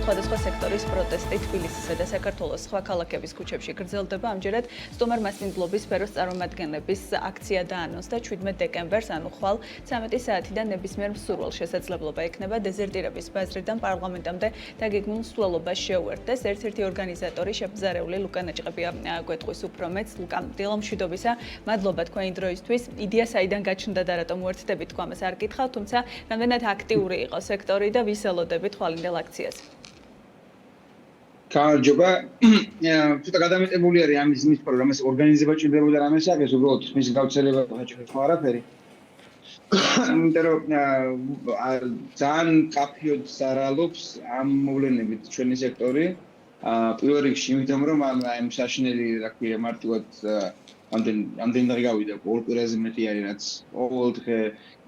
სხვადასხვა სექტორის პროტესტი თბილისისა და საქართველოს სხვა ქალაქების ქუჩებში გრძელდება. ამჯერად სტუმარ მასპინძლობის სფეროს წარმომადგენლების აქცია დაანონსდა 17 დეკემბერს, ანუ ხვალ 13 საათიდან ნებისმიერ მსურვალ შესაძლებლობა ექნება დეზერტირების ბაზრიდან პარლამენტამდე დაგეგმილ მსვლელობას შეუერთდეს. ერთ-ერთი ორგანიზატორი შეფზარეული ლუკა ნაჭყებია გვეტყვის უფრო მეც. ლუკა, დილა მშვიდობისა. მადლობა თქვენ დროისთვის. იდეა საიდან გაჩნდა და რატომ უერთდებით თქვა მას არ გითხავ, თუმცა რამდენად აქტიური იყო სექტორი და ვის ელოდებით ხვალინდელ აქციას? გამარჯობა. ცოტა გადამეტებული არის ამის პროგრამის ორგანიზება ჭირდებოდა რამე საკეს, უბრალოდ მის გავრცელება გაჭირდება არაფერი. იმიტომ რომ ძალიან კაფეოდ ზარალობს ამ მოვლენებით ჩვენი სექტორი. პირველ რიგში იმიტომ რომ ამ საშინელი რა ქვია მარტივად ამდენ დღე გავიდა, ორ კვირაზე მეტი არის რაც ყოველდღე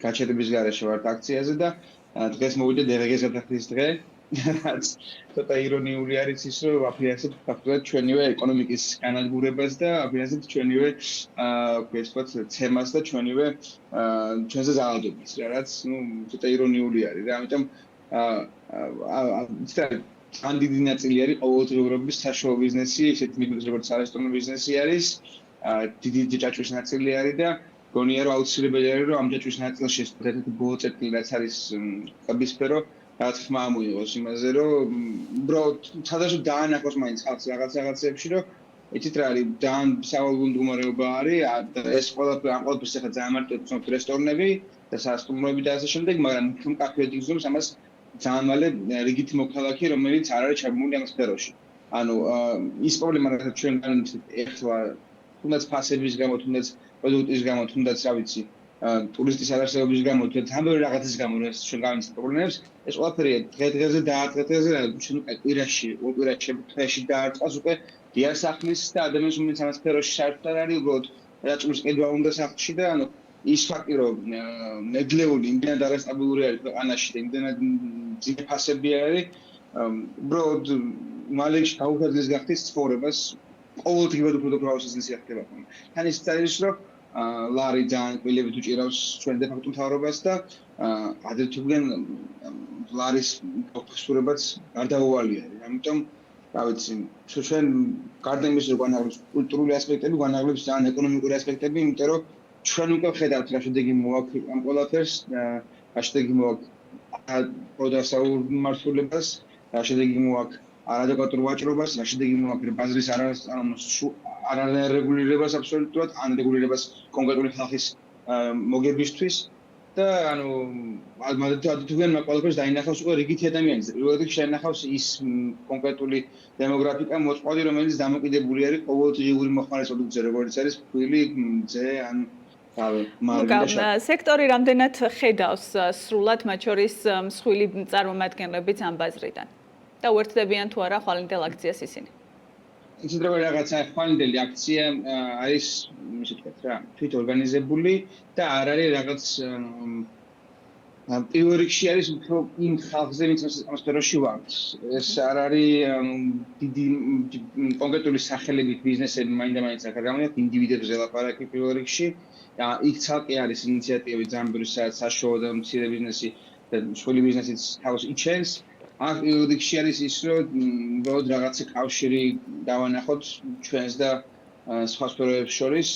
გაჩერების გარეშე ვართ აქციაზე და დღეს მოვიდა დევეგეს გადახდის დღე. რაც ცოტა ირონიული არის ის რომ აფინანსებთ ფაქტობრივად ჩვენივე ეკონომიკის განადგურებას და აფინანსებთ ჩვენივე ვთქვათ ცემას და ჩვენივე ჩვენზე ზალადობას რაც ცოტა ირონიული არის და ამიტომ ძალიან დიდი ნაწილი არის ყოველდღიურობის საშუალო ბიზნესი, ისეთი მიგრაციის როგორც სარესტორნო ბიზნესი არის, დიდი ჭაჭვის ნაწილი არის და გონია რომ აუცილებელი არის რომ ამ ჭაჭვის ნაწილში ერთ-ერთი ბოლო წერტილი რაც არის ყბისფერო რაც ხმა მოიღოს იმაზე რომ უბრალოდ სადაში დაანახოს მაინც ხალხს რაღაცებში რომ იცით რა არის ძალიან სავალალო მდგომარეობა არის ეს ყველაფერი ამ ყველაფერს ახლა ძალიან მარტივად ვცნობთ რესტორნები და სასტუმროები და ასე შემდეგ მაგრამ უფრო კაფეები იგზნობს ამას ძალიან მალე რიგითი მოქალაქე რომელიც არ არის ჩაბმული ამ სფეროში ანუ ის პრობლემა რაც ჩვენ ეხლა თუნდაც ფასების გამო თუნდაც პროდუქტის გამო თუნდაც რა ვიცი ტურისტის არარსებობის გამო თუ თამბერი რაღაცის გამო ეს ჩვენ გავინცდით პრობლემებს ეს ყველაფერი დღე-დღეზე ჩვენ კვირაში თვეში დაარწყვას უკვე დიასახლის და ადამიანს რომელიც ამ სფეროში საერთოდ არ არის უბრალოდ რაჭმის ყიდვა უნდა სახლში და ანუ ის ფაქტი რომ ნედლეული იმდენად არასტაბილური არის ქვეყანაში და იმდენად ძიმე ფასები არის უბრალოდ მალე გაუხარდეს გახდეს ცხოვრებას ყოველდღიურად უფრო პროფესიონალიზაცია ხდება თან ის წერილს რომ ლარი ძალიან კვილებით უჭირავს ჩვენ დე-ფაქტო მთავრობას და ადრეთუგან ლარის პროფესორებაც გარდაუვალი არის. ამიტომ რა ვიცი, ჩვენ გარდა იმისა რომ განაღლებს კულტურული ასპექტები, განაღლებს ძალიან ეკონომიკური ასპექტები, იმიტომ რომ ჩვენ უკვე ხედავთ რა შედეგი მოაქვს ამ ყველაფერს, რა შედეგი მოაქვს პროდასაურ მართულებას, რა შედეგი მოაქვს არადეკვატურ ვაჭრობას, რა შედეგი მოაქვს ბაზრის არარეგულირებას აბსოლუტურად, ანრეგულირებას კონკრეტული ხალხის მოგებისთვის და ანუ ადრეთუგან ყველაფერს დაინახავს უკვე რიგითი ადამიანის. პირველ რიგში შეინახავს ის კონკრეტული დემოგრაფიკა მოწყვლადი, რომელიც დამოკიდებული არის ყოველდღიური მოხმარის პროდუქციაზე, როგორც არის ფქვილი, ძე ან სექტორი რამდენად ხედავს სრულად მათ შორის მსხვილი წარმომადგენლებიც ამ ბაზრიდან და უერთდებიან თუ არა ხვალინდელ აქციას ისინი? ისეთ რაღაცა ხვალინდელი აქცია არის ისე ვთქვათ რა თვით ორგანიზებული და არ არის რაღაც პირველ რიგში არის უფრო იმ ხალხზე ვინც ამ სფეროში ვართ ეს არ არის დიდი კონკრეტული სახელებით ბიზნესები მაინდა-მაინც აქ გამოდიან ინდივიდებზე ლაპარაკი პირველ რიგში იქ ცალკე არის ინიციატივები ძალიან ბევრი საშუალო და მცირე ბიზნესი და მსხვილი ბიზნესიც თავს იჩენს აქ რიგში არის ის რომ უბრალოდ რაღაცა კავშირი დავანახოთ ჩვენს და სხვა სფეროებს შორის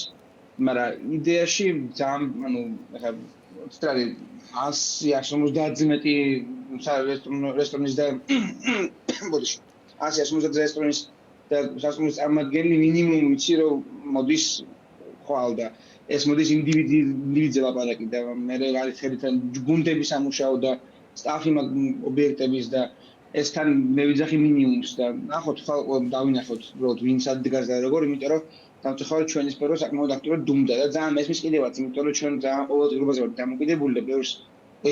მაგრამ იდეაში ძალიან ანუ ახლა ცოტა 170-ზე მეტი რესტორნის და ბოდიში 170 რესტორნის და სასტუმროს წარმომადგენელი მინიმუმ ვიცი რომ მოდის ხვალ და ეს მოდის ინდივიდზე ლაპარაკი და მე არის ხელიდან გუნდების სამუშაო და სტაფი ობიექტების და ეს თან მე ვიძახი მინიმუმს და ნახოთ ხალხო დავინახოთ უბრალოდ ვინც ადგას და როგორ იმიტომ რომ სამწუხაროდ ჩვენი სფერო საკმაოდ აქტიურად დუმდა და ძალიან მესმის კიდევაც იმიტომ რომ ჩვენ ძალიან ყოველდღიურობაზე ვართ დამოკიდებული და ბევრს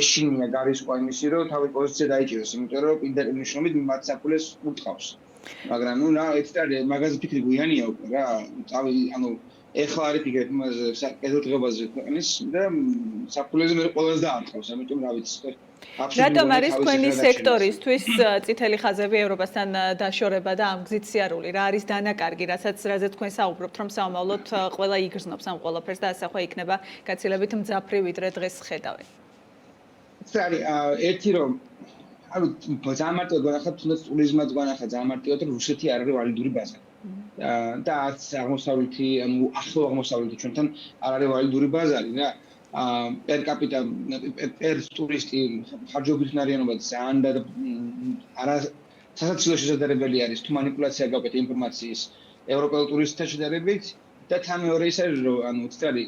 ეშინია გარისკვა იმისი რომ თავი პოზიცია დაიჭიროს იმიტომ რომ პირდაპირ ნიშნობით მათ საფულეს უტყავს მაგრამ ნუ რა ეს არის მაგაზე ფიქრი გვიანია უკვე რა წავი ანუ ეხლა არის ფიქრეთ იმაზე საკეთილდღეობაზე ქვეყნის და საფულეზე მე ყველაზე დაარტყავს ამიტომ რა ვიცი რატომ არის თქვენი სექტორისთვის წითელი ხაზები ევროპასთან დაშორება და ამ გზით სიარული რა არის დანაკარგი რაზე თქვენ საუბრობთ რომ საომავლოდ ყველა იგრძნობს ამ ყველაფერს და ასახვა იქნება გაცილებით მძაფრი ვიდრე დღეს ხედავენ ეს არის ერთი რომ ანუ ძალიან მარტივად განახა თუნდაც ტურიზმად განახა ძალიან მარტივად რომ რუსეთი არ არის ვალიდური ბაზარი. და არც აღმოსავლეთი, ანუ ახლო აღმოსავლეთი ჩვენთან არ არის ვალიდური ბაზარი რა. per capita per ტურისტი ხარჯობითი ნარიანობა ძალიან და არა სასაცილო შესაძლებელი არის თუ მანიპულაცია გავაკეთე ინფორმაციის ევროპელ ტურისტთა შედარებით და თან მეორე ის არის რომ ანუ ცდარი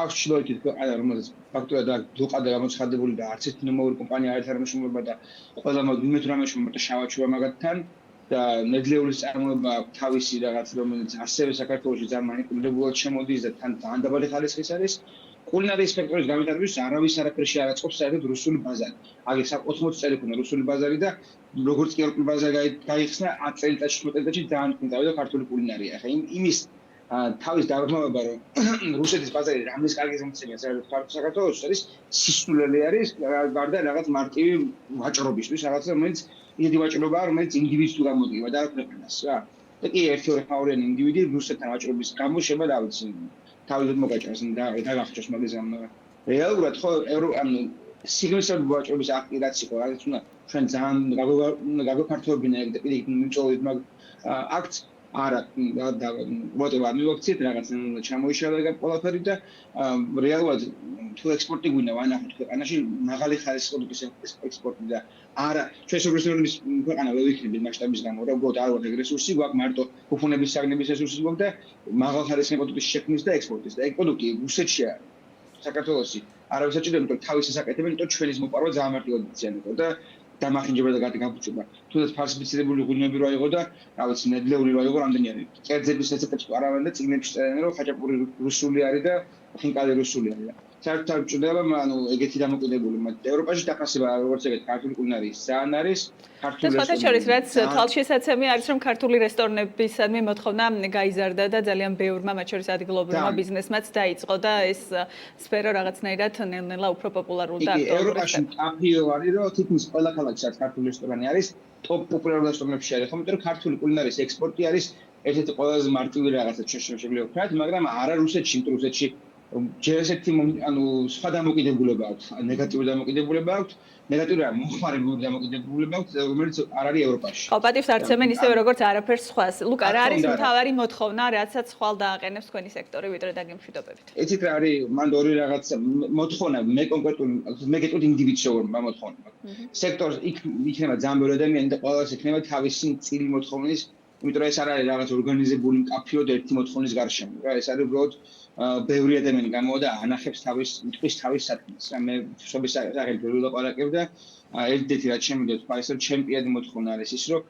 აქვს ჩრდილოეთით ქვეყანა რომელსაც ფაქტობრივად არ დუყადა გამოცხადებული და არც ერთი ნომერი კომპანია არ ეთარმოშმობა და ყველა მოდმე თუ რამე შემოერთა შავაჩუა მაგათთან და ნედლეული წარმოება თავისი რაღაც რომელიც ასევე საქართველოში ძალიან მანიპულირებულად შემოდის და თან ძალიან დაბალი ხარისხის არის კულინარიის სექტორის განვითარების არავის არაფერში არ აწყობს საერთოდ რუსული ბაზარი. აგერ 80 წელი ქონა რუსული ბაზარი და როგორც კი ევროპული ბაზარი გაიხსნა 10 წელიწადში 15 წელიწადში ძალიან წავიდა ქართული კულინარია. ახლა იმის თავის დაბრმავება რომ რუსეთის ბაზარი რამის კარგი ზემოცემია საქართველოს არის სისულელე არის გარდა რაღაც მარტივი ვაჭრობისთვის რაღაცა რომელიც ისეთი ვაჭრობაა რომელიც ინდივიდს თუ გამოდგება და არ ქვეყანას რა. და კი ერთი-ორი ხაურიანი ინდივიდი რუსეთთან ვაჭრობის გამო შევა დავიცი თავიდან მოგაჭრას და დაგახჭოს მაგაზამ რეალურად ხო ანუ სიგნალისებრი ვაჭრობის აქტი რაც იყო რაც უნდა ჩვენ ძალიან გაგვეფართოებინა და კიდე მიმწოვეთ მაგ აქტს არა და whatever მივაქციეთ რაღაც ჩამოიშალა ყველაფერი და რეალურად თუ ექსპორტი გვინდა ვანახოთ ქვეყანაში მაღალი ხარისხის პროდუქტის ექსპორტი და არა ჩვენ სოციალიზმის ქვეყანა ვერ ვიქნებით მასშტაბის გამო რა უბრალოდ არ ვარ რესურსი გვაქვს მარტო უფუნების საგნების რესურსი გვაქვს და მაღალ ხარისხის პროდუქტის შექმნის და ექსპორტის და ეგ პროდუქტი რუსეთშია საქართველოში არავის საჭიროა იმიტომ თავისი საკეთებენ იმიტომ ჩვენის მოპარვა ძალიან მარტივად იციანებო და დამახინჯება და გადაგაბუჭება. თუნდაც ფალსიფიცირებული ღვინოები რა იყო და რა ვიცი ნედლეული რა იყო რამდენი არის. კერძების რეცეპტებს არავენ და წიგნებში წერენ რომ ხაჭაპური რუსული არის და ხინკალი რუსული არის. საერთოდ ჭრდება ანუ ეგეთი დამოკიდებული მაგრამ ევროპაში დაფასება როგორც ეგეთ ქართული კულინარიის ძალიან არის ქართული რესტორნები. შორის რაც თვალშესაცემი არის რომ ქართული რესტორნებისადმი მოთხოვნა გაიზარდა და ძალიან ბევრმა მათ შორის ადგილობრივმა ბიზნესმაც დაიწყო და ეს სფერო რაღაცნაირად ნელ-ნელა უფრო პოპულარული და აქტუალური. ევროპაში კაფეო არის რომ თითქმის ყველა ქალაქში რაც ქართული რესტორანი არის ტოპ პოპულარულ რესტორნებში არის ხომ იმიტომ რომ ქართული კულინარიის ექსპორტი არის ერთ-ერთი ყველაზე მარტივი რაღაცა შეგვიძლია ვქნათ მაგრამ არა რუსეთში რუსეთში ჯერ ესეთი ანუ სხვა დამოკიდებულება აქვს ნეგატიური დამოკიდებულება აქვს ნეგატიური რა მოხმარებული დამოკიდებულება აქვს რომელიც არ არის ევროპაში. ხო პატივს არცემენ ისევე როგორც არაფერს სხვას. ლუკა რა არის მთავარი მოთხოვნა რაცაც ხვალ დააყენებს თქვენი სექტორი ვიდრე დაგემშვიდობებით. იცით რა არის მანდ ორი რაღაც მოთხოვნა მე კონკრეტული მე გეტყვით ინდივიდს როგორ მოთხოვნა. სექტორს იქნება ძალიან ბევრი ადამიანი და ყველას იქნება თავისი წილი მოთხოვნის იმიტომ რომ ეს არ არის რაღაც ორგანიზებული კაფეო და ერთი მოთხოვნის გარშემო რა ეს არის უბრალოდ ბევრი ადამიანი გამოვა და ანახებს თავის საქმეს რა მე შობის სახელით ვერ ვილაპარაკებ და ერთ-ერთი რაც შემიძლია თქვა ის რომ ჩემპიონი მოთხოვნა არის ის რომ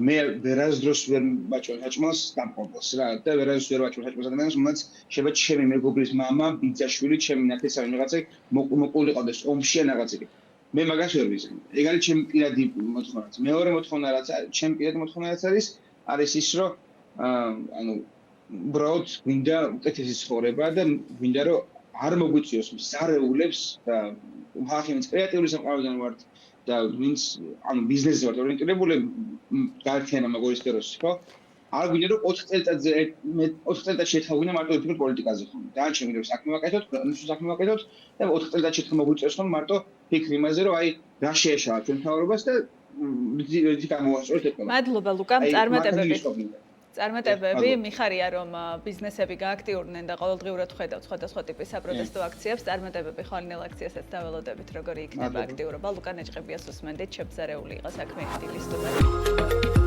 მე ვერასდროს ვერ ვაჭრობ საჭმელს დამპყრობელს რა და ვერასდროს ვერ ვაჭრობ საჭმელს ადამიანს რომელიც შეიძლება ჩემი მეგობრის მამა ბიძაშვილი ჩემი ნათესავი რაღაცა მოყოლი ყავდეს ომში ან რაღაცა მე მაგას ვერ ვიცი ეგ არის ჩემი პირადი მოთხოვნა მეორე მოთხოვნა რაც ჩემი პირადი მოთხოვნა რაც არის ის რომ ანუ უბრალოდ გვინდა უკეთესი ცხოვრება და გვინდა რომ არ მოგვიწიოს მზარეულებს და ხალხი ვინც კრეატიული სამყაროდან ვართ და ვინც ანუ ბიზნესზე ვართ ორიენტირებული გაერთიანა მაგ ორი სფეროს ხო არ გვინდა რომ 4 წელიწადზე მე 4 წელიწადში ერთხელ გვინდა მარტო ვიფიქროთ პოლიტიკაზე ხო და შემიძლია საქმე ვაკეთოთ ქვეყნის საქმე ვაკეთოთ და 4 წელიწადში ერთხელ მოგვიწევს ხო მარტო ფიქრი იმაზე რომ აი რა შეეშალა ჩვენ მთავრობას და რითი გამოვასწოროთ ეს ყველა მადლობა ლუკა წარმატებები მიხარია რომ ბიზნესები გააქტიურნენ და ყოველდღიურად ხედავთ სხვადასხვა ტიპის საპროტესტო აქციებს წარმატებები ხვალინელ აქციასაც დაველოდებით როგორი იქნება აქტიურობა ლუკა ნეჭყებიას უსმენდით შეფზარეული იყო საქმე ინდილის სტუდიაში